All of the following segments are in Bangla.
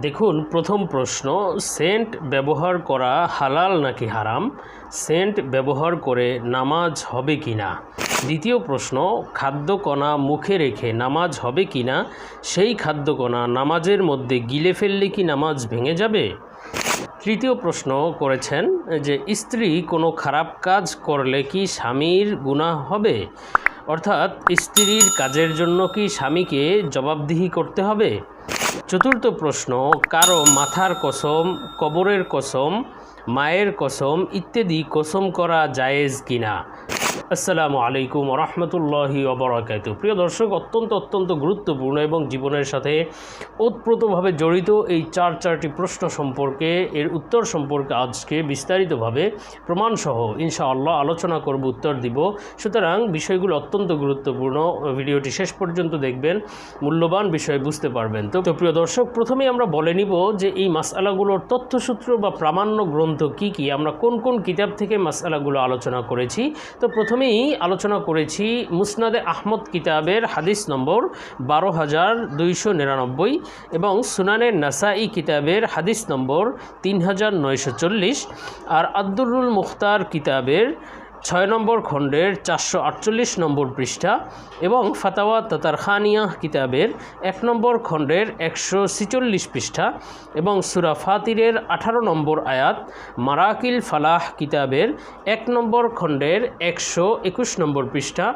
দেখুন, প্রথম প্রশ্ন, সেন্ট ব্যবহার করা হালাল নাকি হারাম? সেন্ট ব্যবহার করে নামাজ হবে কি না? দ্বিতীয় প্রশ্ন, খাদ্যকণা মুখে রেখে নামাজ হবে কি না? সেই খাদ্যকণা নামাজের মধ্যে গিলে ফেললে কি নামাজ ভেঙে যাবে? তৃতীয় প্রশ্ন করেছেন যে স্ত্রী কোনো খারাপ কাজ করলে কি স্বামীর গুনাহ হবে? অর্থাৎ স্ত্রীর কাজের জন্য কি স্বামীকে জবাবদিহি করতে হবে? চতুর্থ প্রশ্ন, কারো মাথার কসম, কবরের কসম, মায়ের কসম ইত্যাদি কসম করা জায়েজ কিনা? আসসালামু আলাইকুম রহমতুল্লাহি ওবরাকাতুহু। প্রিয় দর্শক, অত্যন্ত গুরুত্বপূর্ণ এবং জীবনের সাথে ওতপ্রোতভাবে জড়িত এই চারটি প্রশ্ন সম্পর্কে এর উত্তর সম্পর্কে আজকে বিস্তারিতভাবে প্রমাণসহ ইনশাআল্লাহ আলোচনা করব, উত্তর দিব। সুতরাং বিষয়গুলো অত্যন্ত গুরুত্বপূর্ণ, ভিডিওটি শেষ পর্যন্ত দেখবেন, মূল্যবান বিষয় বুঝতে পারবেন। তো প্রিয় দর্শক, প্রথমেই আমরা বলে নিব যে এই মাসআলাগুলোর তথ্যসূত্র বা প্রামাণ্য গ্রন্থ কি কি, আমরা কোন কোন কিতাব থেকে মাসআলাগুলো আলোচনা করেছি। তো প্রথমেই আলোচনা করেছি মুসনাদে আহমদ কিতাবের হাদিস নম্বর ১২,২৯৯ এবং সুনানে নাসাই কিতাবের হাদিস নম্বর ৩,৯৪০ আর আদ-দুররুল মুখতার কিতাবের ৬ নম্বর খণ্ডের ৪৪৮ নম্বর পৃষ্ঠা এবং ফাতাওয়া তাতারখানিয়াহ কিতাবের ১ নম্বর খণ্ডের ১৪৬ পৃষ্ঠা এবং সূরা ফাতিরের ১৮ নম্বর আয়াত, মারাকিল ফালাহ কিতাবের ১ নম্বর খণ্ডের ১২১ নম্বর পৃষ্ঠা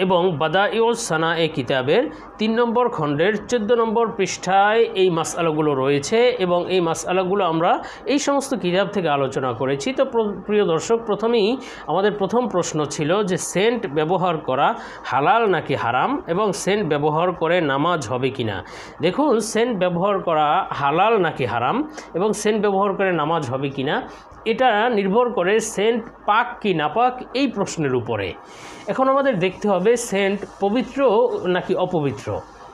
এবং বাদাইউস সানায়ে কিতাবের ৩ নম্বর খণ্ডের ১৪ নম্বর পৃষ্ঠায় এই মাসআলাগুলো রয়েছে এবং এই মাসআলাগুলো আমরা এই সমস্ত কিতাব থেকে আলোচনা করেছি। তো প্রিয় দর্শক, প্রথমেই আমাদের প্রথম প্রশ্ন ছিল যে সেন্ট ব্যবহার করা হালাল নাকি হারাম এবং সেন্ট ব্যবহার করে নামাজ হবে কি না। দেখুন, সেন্ট ব্যবহার করা হালাল নাকি হারাম এবং সেন্ট ব্যবহার করে নামাজ হবে কি না, এটা নির্ভর করে সেন্ট পাক কি নাপাক এই প্রশ্নের উপরে। এখন আমাদের দেখতে হবে সেন্ট পবিত্র নাকি অপবিত্র।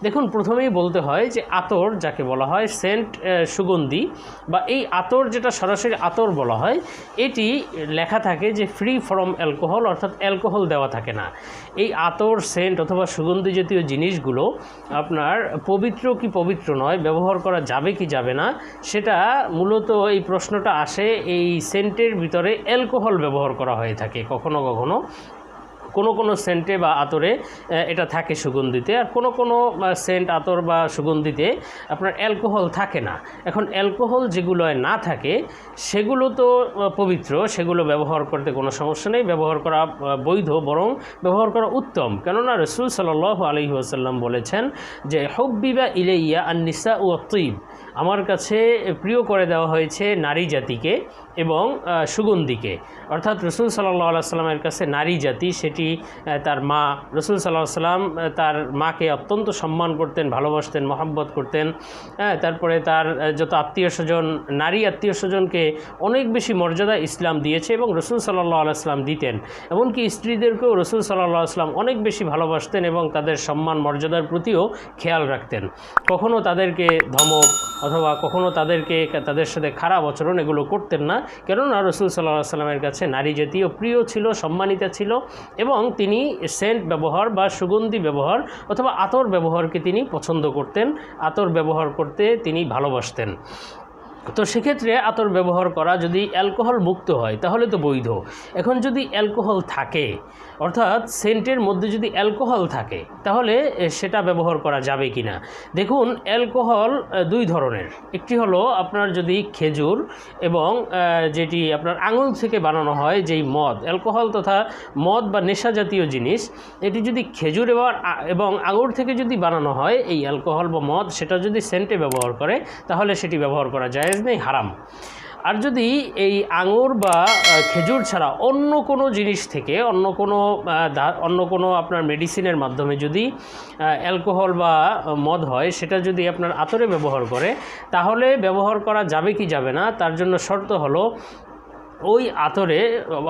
দেখুন, প্রথমেই বলতে হয় যে আতর যাকে বলা হয় সেন্ট, সুগন্ধি বা এই আতর যেটা সরাসরি আতর বলা হয়, এটি লেখা থাকে যে ফ্রি ফ্রম অ্যালকোহল, অর্থাৎ অ্যালকোহল দেওয়া থাকে না। এই আতর, সেন্ট অথবা সুগন্ধি জাতীয় জিনিসগুলো আপনার পবিত্র কি পবিত্র নয়, ব্যবহার করা যাবে কি যাবে না, সেটা মূলত এই প্রশ্নটা আসে এই সেন্টের ভিতরে অ্যালকোহল ব্যবহার করা হয়ে থাকে কখনো কখনো। কোনো সেন্টে বা আতরে এটা থাকে সুগন্ধিতে, আর কোনো সেন্ট, আতর বা সুগন্ধিতে আপনার অ্যালকোহল থাকে না। এখন অ্যালকোহল যেগুলো না থাকে সেগুলো তো পবিত্র, সেগুলো ব্যবহার করতে কোনো সমস্যা নেই, ব্যবহার করা বৈধ, বরং ব্যবহার করা উত্তম। কেননা রাসূল সাল্লাল্লাহু আলাইহি ওয়াসাল্লাম বলেছেন যে হুব্বিবা ইলাইয়া আন-নিসা ওয়া তিব, আমার কাছে প্রিয় করে দেওয়া হয়েছে নারী জাতিকে এবং সুগন্ধিকে। অর্থাৎ রাসূল সাল্লাল্লাহু আলাইহি ওয়াসাল্লামের কাছে নারী জাতি, সেটি তার মা। রাসূল সাল্লাল্লাহু আলাইহি ওয়াসাল্লাম তার মাকে অত্যন্ত সম্মান করতেন, ভালোবাসতেন, মহব্বত করতেন। তারপরে তার যত আত্মীয় স্বজন, নারী আত্মীয় স্বজনকে অনেক বেশি মর্যাদা ইসলাম দিয়েছে এবং রাসূল সাল্লাল্লাহু আলাইহি ওয়াসাল্লাম দিতেন। এমনকি স্ত্রীদেরকেও রাসূল সাল্লাল্লাহু আলাইহি ওয়াসাল্লাম অনেক বেশি ভালোবাসতেন এবং তাদের সম্মান মর্যাদার প্রতিও খেয়াল রাখতেন। কখনও তাদেরকে ধমক অথবা কখনও তাদের সাথে খারাপ আচরণ এগুলো করতেন না, কেননা রাসূল সাল্লাল্লাহু আলাইহি ওয়াসাল্লামের কাছে নারী জাতীয় প্রিয় ছিল, সম্মানিতা ছিল এবং তিনি সেন্ট ব্যবহার বা সুগন্ধি ব্যবহার অথবা আতর ব্যবহারকে তিনি পছন্দ করতেন, আতর ব্যবহার করতে তিনি ভালোবাসতেন। তো সেক্ষেত্রে আতর ব্যবহার করা যদি অ্যালকোহল মুক্ত হয় তাহলে তো বৈধ। এখন যদি অ্যালকোহল থাকে, অর্থাৎ সেন্টের মধ্যে যদি অ্যালকোহল থাকে, তাহলে সেটা ব্যবহার করা যাবে কি না। দেখুন, অ্যালকোহল দুই ধরনের। একটি হলো আপনার যদি খেজুর এবং যেটি আপনার আঙুল থেকে বানানো হয় যেই মদ, অ্যালকোহল তথা মদ বা নেশা জাতীয় জিনিস, এটি যদি খেজুর এবং আঙুর থেকে যদি বানানো হয় এই অ্যালকোহল বা মদ, সেটা যদি সেন্টে ব্যবহার করে তাহলে সেটি ব্যবহার করা যায় নেই, হারাম। আর যদি এই আঙুর বা খেজুর ছাড়া অন্য কোনো জিনিস থেকে, অন্য কোনো আপনার মেডিসিনের মাধ্যমে যদি অ্যালকোহল বা মদ হয়, সেটা যদি আপনার আতরে ব্যবহার করে, তাহলে ব্যবহার করা যাবে কি যাবে না, তার জন্য শর্ত হলো ওই আতরে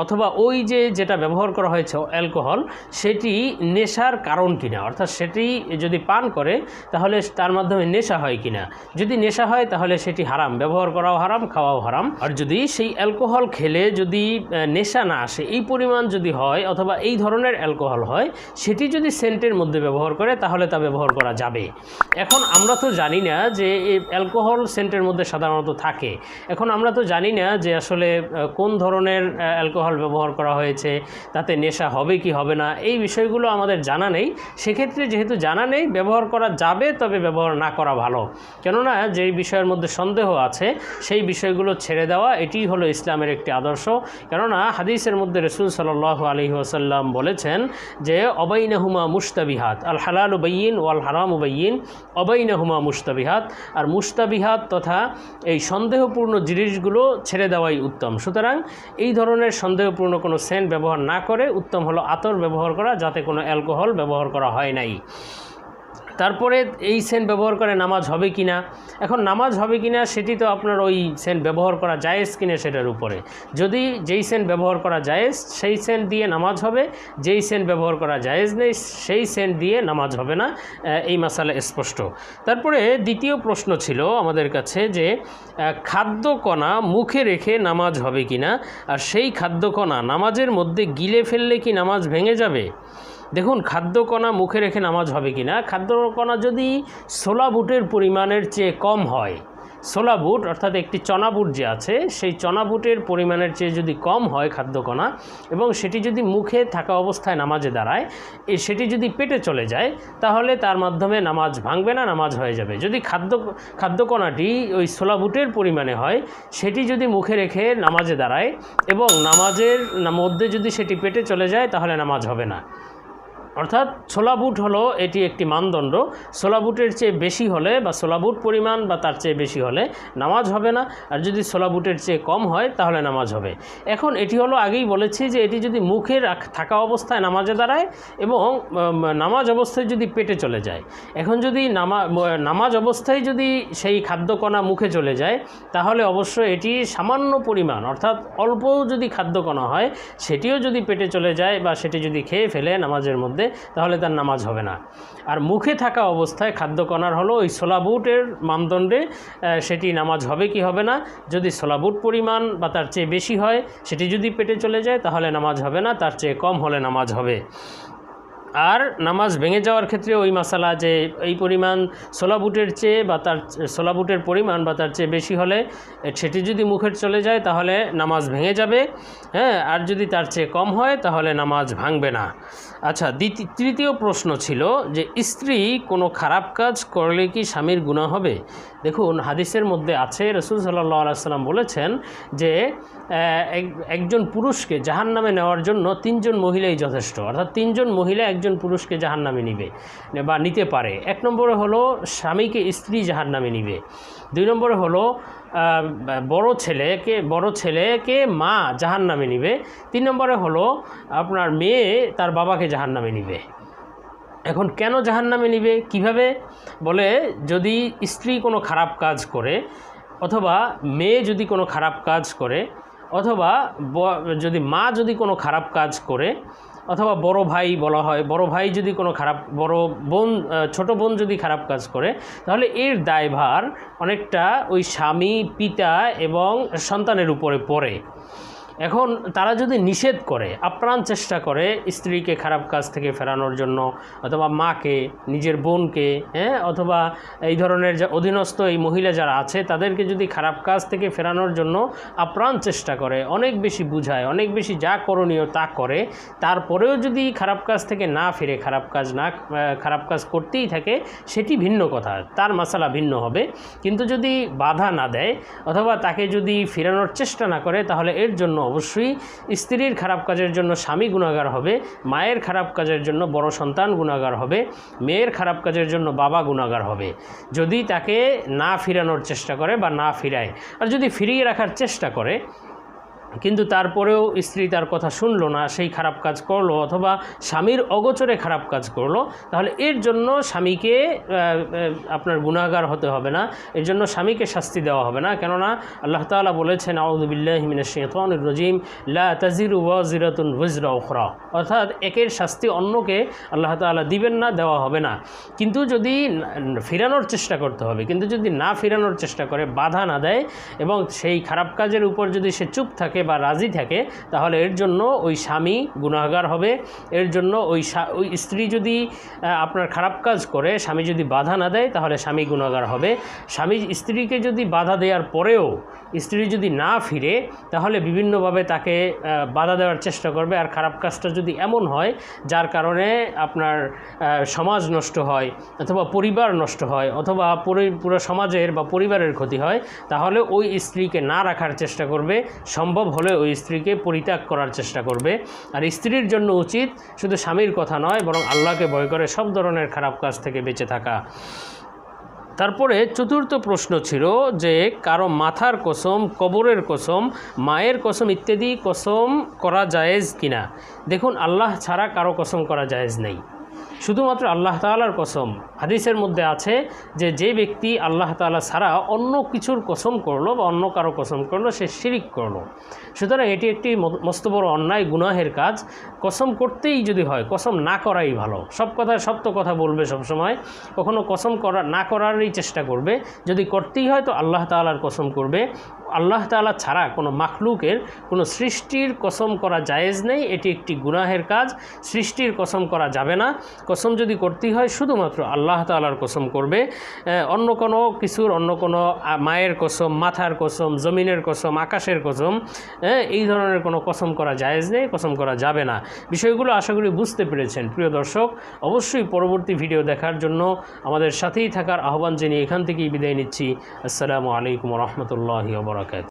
অথবা ওই যেটা ব্যবহার করা হয়েছে অ্যালকোহল সেটি নেশার কারণ কিনা, অর্থাৎ সেটি যদি পান করে তাহলে তার মাধ্যমে নেশা হয় কিনা। যদি নেশা হয় তাহলে সেটি হারাম, ব্যবহার করাও হারাম, খাওয়াও হারাম। আর যদি সেই অ্যালকোহল খেলে যদি নেশা না আসে এই পরিমাণ যদি হয় অথবা এই ধরনের অ্যালকোহল হয়, সেটি যদি সেন্টের মধ্যে ব্যবহার করে তাহলে তা ব্যবহার করা যাবে। এখন আমরা তো জানি না যে এই অ্যালকোহল সেন্টের মধ্যে সাধারণত থাকে। এখন আমরা তো জানি না যে আসলে কোন ধরনের অ্যালকোহল ব্যবহার করা হয়েছে, তাতে নেশা হবে কি হবে না, এই বিষয়গুলো আমাদের জানা নেই। সেক্ষেত্রে যেহেতু জানা নেই, ব্যবহার করা যাবে তবে ব্যবহার না করা ভালো। কেননা যেই বিষয়ের মধ্যে সন্দেহ আছে সেই বিষয়গুলো ছেড়ে দেওয়া এটিই হলো ইসলামের একটি আদর্শ। কেননা হাদিসের মধ্যে রাসূল সাল্লাল্লাহু আলাইহি ওয়াসাল্লাম বলেছেন যে অবাইনাহুমা মুশতাবিহাত, আল হালালু বাইয়িন ওয়াল হারামু বাইয়িন, অবাইনাহুমা মুশতাবিহাত। আর মুশতাবিহাত তথা এই সন্দেহপূর্ণ জিনিসগুলো ছেড়ে দেওয়াই উত্তম। সুতরাং এই ধরনের সন্দেহপূর্ণ কোনো সেন্ট ব্যবহার না করে উত্তম হলো আতর ব্যবহার করা, যাতে কোনো অ্যালকোহল ব্যবহার করা হয় নাই। তারপরে এই সেন্ট ব্যবহার করে নামাজ হবে কি না, এখন নামাজ হবে কি না সেটি তো আপনার ওই সেন্ট ব্যবহার করা জায়েজ কিনা সেটার উপরে। যদি যেই সেন্ট ব্যবহার করা জায়েজ সেই সেন্ট দিয়ে নামাজ হবে, যেই সেন্ট ব্যবহার করা জায়েজ নেই সেই সেন্ট দিয়ে নামাজ হবে না, এই মাসালা স্পষ্ট। তারপরে দ্বিতীয় প্রশ্ন ছিল আমাদের কাছে যে খাদ্যকণা মুখে রেখে নামাজ হবে কি না, আর সেই খাদ্যকণা নামাজের মধ্যে গিলে ফেললে কি নামাজ ভেঙে যাবে। দেখুন, খাদ্যকণা মুখে রেখে নামাজ হবে কি না, খাদ্যকণা যদি ছোলা বুটের পরিমাণের চেয়ে কম হয়, ছোলা বুট অর্থাৎ একটি চনা বুট যে আছে সেই চনা বুটের পরিমাণের চেয়ে যদি কম হয় খাদ্যকণা, এবং সেটি যদি মুখে থাকা অবস্থায় নামাজে দাঁড়ায়, সেটি যদি পেটে চলে যায় তাহলে তার মাধ্যমে নামাজ ভাঙবে না, নামাজ হয়ে যাবে। যদি খাদ্যকণাটি ওই ছোলা বুটের পরিমাণে হয়, সেটি যদি মুখে রেখে নামাজে দাঁড়ায় এবং নামাজের মধ্যে যদি সেটি পেটে চলে যায় তাহলে নামাজ হবে না। অর্থাৎ ছোলা বুট হলো এটি একটি মানদণ্ড, ছোলা বুটের চেয়ে বেশি হলে বা ছোলা বুট পরিমাণ বা তার চেয়ে বেশি হলে নামাজ হবে না, আর যদি ছোলা বুটের চেয়ে কম হয় তাহলে নামাজ হবে। এখন এটি হলো আগেই বলেছি যে এটি যদি মুখে থাকা অবস্থায় নামাজে দাঁড়ায় এবং নামাজ অবস্থায় যদি পেটে চলে যায়, এখন যদি নামাজ অবস্থায় যদি সেই খাদ্যকণা মুখে চলে যায় তাহলে অবশ্যই এটি সামান্য পরিমাণ অর্থাৎ অল্প যদি খাদ্যকণা হয় সেটিও যদি পেটে চলে যায় বা সেটি যদি খেয়ে ফেলে নামাজের মধ্যে তাহলে তার নামাজ হবে না। আর মুখে থাকা অবস্থায় খাদ্যকণার হলো ওই ছোলা বুটের মানদণ্ডে সেটি নামাজ হবে কি হবে না। যদি ছোলা বুট পরিমাণ বা তার চেয়ে বেশি হয় সেটি যদি পেটে চলে যায় তাহলে নামাজ হবে না, তার চেয়ে কম হলে নামাজ হবে। আর নামাজ ভেঙে যাওয়ার ক্ষেত্রে ওই মাসালা যে এই পরিমাণ ছোলা বুটের চেয়ে বা তার ছোলা বুটের পরিমাণ বা তার চেয়ে বেশি হলে সেটি যদি মুখে চলে যায় তাহলে নামাজ ভেঙে যাবে, হ্যাঁ। আর যদি তার চেয়ে কম হয় তাহলে নামাজ ভাঙবে না। আচ্ছা, তৃতীয় প্রশ্ন ছিল যে স্ত্রী কোনো খারাপ কাজ করলে কি স্বামীর গুনাহ হবে। দেখুন, হাদিসের মধ্যে আছে রাসূল সাল্লাল্লাহু আলাইহি ওয়াসাল্লাম বলেছেন যে একজন পুরুষকে জাহান্নামে নেওয়ার জন্য 3 জন মহিলাই যথেষ্ট, অর্থাৎ 3 জন মহিলা একজন পুরুষকে জাহান্নামে নিবে বা নিতে পারে। 1 নম্বরে হলো স্বামীকে স্ত্রী জাহান্নামে নিবে, 2 নম্বরে হলো বড় ছেলেকে মা জাহান্নামে নিবে, 3 নম্বরে হলো আপনার মেয়ে তার বাবাকে জাহান্নামে নিবে। এখন কেন জাহান্নামে নিবে, কিভাবে বলে, যদি স্ত্রী কোনো খারাপ কাজ করে অথবা মেয়ে যদি কোনো খারাপ কাজ করে অথবা যদি মা যদি কোনো খারাপ কাজ করে অথবা বড় ভাই বলা হয়, বড় ভাই যদি কোনো বড় বোন ছোট বোন যদি খারাপ কাজ করে তাহলে এর দায়ভার অনেকটা ওই স্বামী, পিতা এবং সন্তানের উপরে পড়ে। এখন তারা যদি নিষেধ করে, আপ্রাণ চেষ্টা করে স্ত্রীকে খারাপ কাজ থেকে ফেরানোর জন্য অথবা মাকে, নিজের বোনকে, হ্যাঁ, অথবা এই ধরনের যে অধীনস্থ এই মহিলা যারা আছে তাদেরকে যদি খারাপ কাজ থেকে ফেরানোর জন্য আপ্রাণ চেষ্টা করে, অনেক বেশি বুঝায়, অনেক বেশি যা করণীয় তা করে, তারপরেও যদি খারাপ কাজ থেকে না ফিরে, খারাপ কাজ করতেই থাকে, সেটি ভিন্ন কথা, তার মাসালা ভিন্ন হবে। কিন্তু যদি বাধা না দেয় অথবা তাকে যদি ফেরানোর চেষ্টা না করে তাহলে এর জন্য অবশ্যই স্ত্রীর খারাপ কাজের জন্য স্বামী গুনাহগার হবে, মায়ের খারাপ কাজের জন্য বড় সন্তান গুনাহগার হবে, মেয়ের খারাপ কাজের জন্য বাবা গুনাহগার হবে যদি তাকে না ফিরানোর চেষ্টা করে বা না ফিরায়। আর যদি ফিরিয়ে রাখার চেষ্টা করে কিন্তু তারপরেও স্ত্রী তার কথা শুনলো না, সেই খারাপ কাজ করলো অথবা স্বামীর অগোচরে খারাপ কাজ করলো, তাহলে এর জন্য স্বামীকে আপনার গুনাহগার হতে হবে না, এর জন্য স্বামীকে শাস্তি দেওয়া হবে না। কেননা আল্লাহ তাআলা বলেছেন আউযু বিল্লাহি মিনাশ শাইতানির রাজিম লা তাজিরু ওয়াজিরাতুন ওয়িজরা উখরা, অর্থাৎ একের শাস্তি অন্যকে আল্লাহ তাআলা দিবেন না, দেওয়া হবে না। কিন্তু যদি ফিরানোর চেষ্টা করতে হবে, কিন্তু যদি না ফিরানোর চেষ্টা করে, বাধা না দেয় এবং সেই খারাপ কাজের উপর যদি সে চুপ থাকে বা রাজি থাকে, তাহলে এর জন্য ওই স্বামী গুনাহগার হবে। এর জন্য ওই স্ত্রী যদি আপনার খারাপ কাজ করে, স্বামী যদি বাধা না দেয়, তাহলে স্বামী গুনাহগার হবে। স্বামী স্ত্রীকে যদি বাধা দেওয়ার পরেও স্ত্রী যদি না ফিরে, তাহলে বিভিন্নভাবে তাকে বাধা দেওয়ার চেষ্টা করবে। আর খারাপ কাজটা যদি এমন হয় যার কারণে আপনার সমাজ নষ্ট হয় অথবা পরিবার নষ্ট হয় অথবা পুরো সমাজের বা পরিবারের ক্ষতি হয়, তাহলে ওই স্ত্রীকে না রাখার চেষ্টা করবে, সম্ভব হলে ওই স্ত্রীকে পরিত্যাগ করার চেষ্টা করবে। আর স্ত্রীর জন্য উচিত শুধু স্বামীর কথা নয়, বরং আল্লাহকে ভয় করে সব ধরনের খারাপ কাজ থেকে বেঁচে থাকা। তারপরে চতুর্থ প্রশ্ন ছিল যে কারো মাথার কসম, কবরের কসম, মায়ের কসম ইত্যাদি কসম করা জায়েজ কিনা। দেখুন, আল্লাহ ছাড়া কারো কসম করা জায়েজ নেই, শুধুমাত্র আল্লাহ তাআলার কসম। হাদিসের মধ্যে আছে যে যে ব্যক্তি আল্লাহ তাআলা ছাড়া অন্য কিছুর কসম করলো বা অন্য কারো কসম করলো, সে শিরিক করলো। সুতরাং এটি একটি মস্ত বড় অন্যায়, গুনাহের কাজ। কসম করতেই যদি হয়, কসম না করাই ভালো। সব কথায় সত্য কথা বলবে সবসময়, কখনো কসম না করারই চেষ্টা করবে। যদি করতেই হয় তো আল্লাহ তাআলার কসম করবে। আল্লাহ তাআলা ছাড়া কোনো মাখলুকের, কোনো সৃষ্টির কসম করা জায়েজ নেই, এটি একটি গুনাহের কাজ। সৃষ্টির কসম করা যাবে না। কসম যদি করতেই হয় শুধুমাত্র আল্লাহ তাআলার কসম করবে। অন্য কোনো কিছুর, অন্য কোনো মায়ের কসম, মাথার কসম, জমিনের কসম, আকাশের কসম, এই ধরনের কোনো কসম করা জায়েজ নেই, কসম করা যাবে না। বিষয়গুলো আশা করি বুঝতে পেরেছেন। প্রিয় দর্শক, অবশ্যই পরবর্তী ভিডিও দেখার জন্য আমাদের সাথেই থাকার আহ্বান জানিয়ে এখান থেকেই বিদায় নিচ্ছি। আসসালামু আলাইকুম ওয়া রাহমাতুল্লাহি ওয়া বারাকাতুহু।